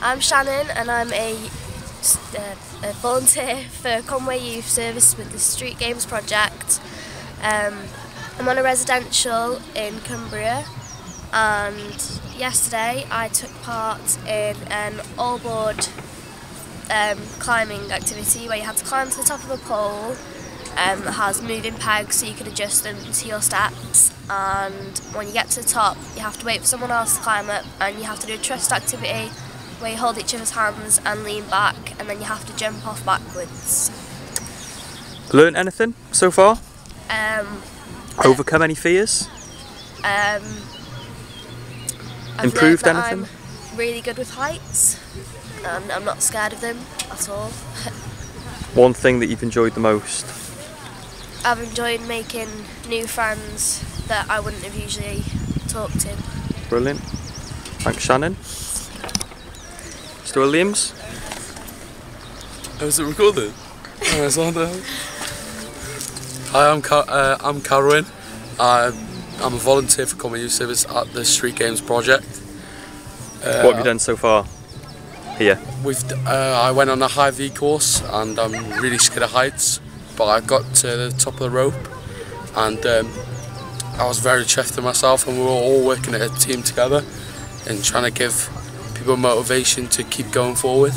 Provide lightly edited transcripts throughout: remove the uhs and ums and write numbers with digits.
I'm Shannon and I'm a volunteer for Conwy Youth Service with the StreetGames project. I'm on a residential in Cumbria, and yesterday I took part in an all-board climbing activity where you have to climb to the top of a pole that has moving pegs so you can adjust them to your steps, and when you get to the top you have to wait for someone else to climb up, and you have to do a trust activity where you hold each other's hands and lean back, and then you have to jump off backwards. Learned anything so far? Overcome any fears? Improved anything? I'm really good with heights and I'm not scared of them at all. One thing that you've enjoyed the most? I've enjoyed making new friends that I wouldn't have usually talked to. Brilliant. Thanks, Shannon. Mr. Williams? Was it recorded? Oh, it's on there. Hi, I'm Marwan. I'm a volunteer for Conwy Youth Service at the StreetGames project. What have you done so far here? I went on a high V course and I'm really scared of heights, but I got to the top of the rope and I was very chuffed with myself, and we were all working as a team together and trying to give people motivation to keep going forward.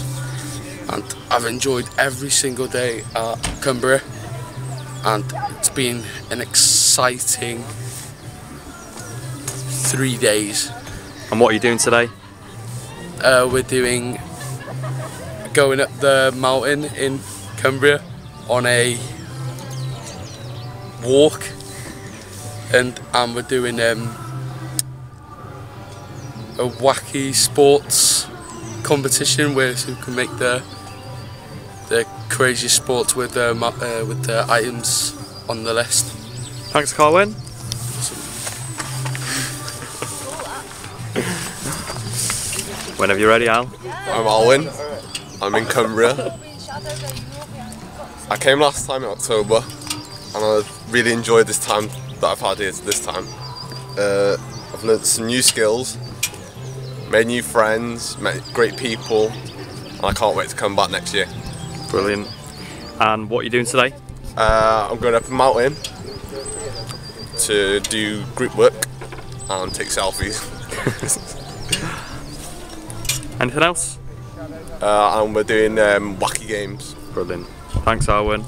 And I've enjoyed every single day at Cumbria, and it's been an exciting 3 days. And what are you doing today? We're going up the mountain in Cumbria on a walk, and we're doing a wacky sports competition where you can make the craziest sports with the items on the list. Thanks, Marwan. Whenever you're ready, Al. I'm Marwan. I'm in Cumbria. I came last time in October and I really enjoyed this time that I've had here this time. I've learnt some new skills, made new friends, met great people, and I can't wait to come back next year. Brilliant. And what are you doing today? I'm going up a mountain to do group work and take selfies. Anything else? And we're doing wacky games. Brilliant. Thanks, Marwan.